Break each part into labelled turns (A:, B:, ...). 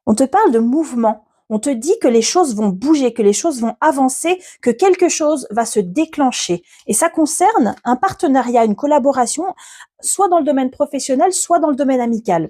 A: On te parle de mouvement. On te dit que les choses vont bouger, que les choses vont avancer, que quelque chose va se déclencher. Et ça concerne un partenariat, une collaboration, soit dans le domaine professionnel, soit dans le domaine amical.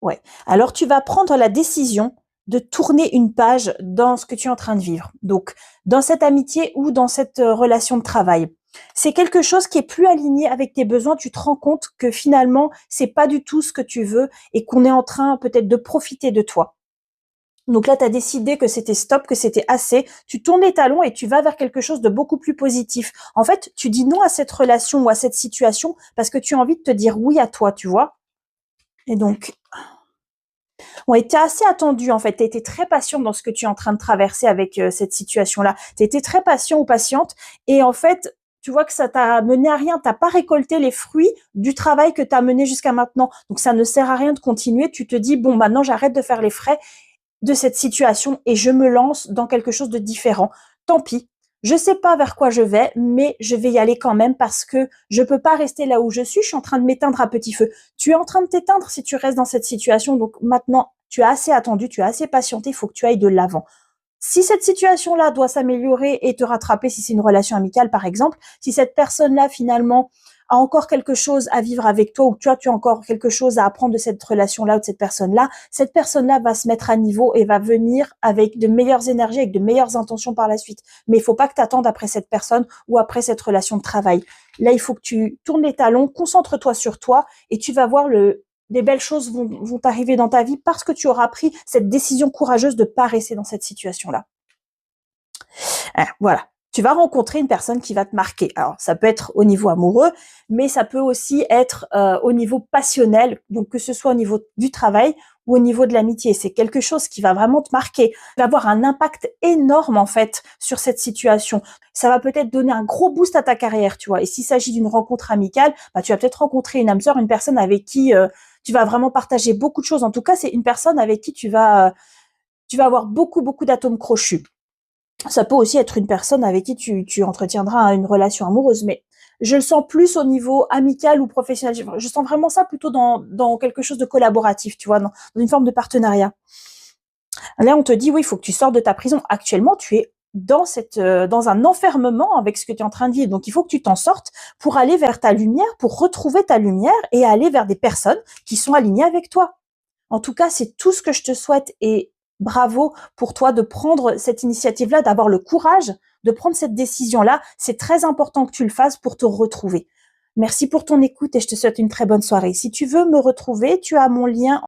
A: Ouais. Alors tu vas prendre la décision de tourner une page dans ce que tu es en train de vivre. Donc, dans cette amitié ou dans cette relation de travail. C'est quelque chose qui est plus aligné avec tes besoins. Tu te rends compte que finalement, c'est pas du tout ce que tu veux et qu'on est en train peut-être de profiter de toi. Donc là, tu as décidé que c'était stop, que c'était assez. Tu tournes les talons et tu vas vers quelque chose de beaucoup plus positif. En fait, tu dis non à cette relation ou à cette situation parce que tu as envie de te dire oui à toi, tu vois. Et donc, ouais, tu assez attendu en fait, tu été très patient dans ce que tu es en train de traverser avec, cette situation-là. Tu été très patient ou patiente et en fait, tu vois que ça t'a mené à rien. Tu pas récolté les fruits du travail que tu as mené jusqu'à maintenant. Donc ça ne sert à rien de continuer. Tu te dis: «Bon, maintenant j'arrête de faire les frais de cette situation et je me lance dans quelque chose de différent. Tant pis, je sais pas vers quoi je vais, mais je vais y aller quand même parce que je peux pas rester là où je suis en train de m'éteindre à petit feu. Tu es en train de t'éteindre si tu restes dans cette situation, donc maintenant, tu as assez attendu, tu as assez patienté, il faut que tu ailles de l'avant. Si cette situation-là doit s'améliorer et te rattraper, si c'est une relation amicale par exemple, si cette personne-là finalement a encore quelque chose à vivre avec toi ou tu as encore quelque chose à apprendre de cette relation-là ou de cette personne-là va se mettre à niveau et va venir avec de meilleures énergies, avec de meilleures intentions par la suite. Mais il faut pas que tu attendes après cette personne ou après cette relation de travail. Là, il faut que tu tournes les talons, concentre-toi sur toi et tu vas voir des belles choses vont arriver dans ta vie parce que tu auras pris cette décision courageuse de pas rester dans cette situation-là. Voilà. Tu vas rencontrer une personne qui va te marquer. Alors, ça peut être au niveau amoureux, mais ça peut aussi être au niveau passionnel, donc que ce soit au niveau du travail ou au niveau de l'amitié. C'est quelque chose qui va vraiment te marquer, va avoir un impact énorme en fait sur cette situation. Ça va peut-être donner un gros boost à ta carrière, tu vois. Et s'il s'agit d'une rencontre amicale, bah, tu vas peut-être rencontrer une âme sœur, une personne avec qui tu vas vraiment partager beaucoup de choses. En tout cas, c'est une personne avec qui tu vas avoir beaucoup, beaucoup d'atomes crochus. Ça peut aussi être une personne avec qui tu entretiendras une relation amoureuse, mais je le sens plus au niveau amical ou professionnel. Je sens vraiment ça plutôt dans quelque chose de collaboratif, tu vois, dans une forme de partenariat. Là, on te dit, oui, il faut que tu sortes de ta prison. Actuellement, tu es dans un enfermement avec ce que tu es en train de vivre. Donc, il faut que tu t'en sortes pour aller vers ta lumière, pour retrouver ta lumière et aller vers des personnes qui sont alignées avec toi. En tout cas, c'est tout ce que je te souhaite et bravo pour toi de prendre cette initiative-là, d'avoir le courage de prendre cette décision-là. C'est très important que tu le fasses pour te retrouver. Merci pour ton écoute et je te souhaite une très bonne soirée. Si tu veux me retrouver, tu as mon lien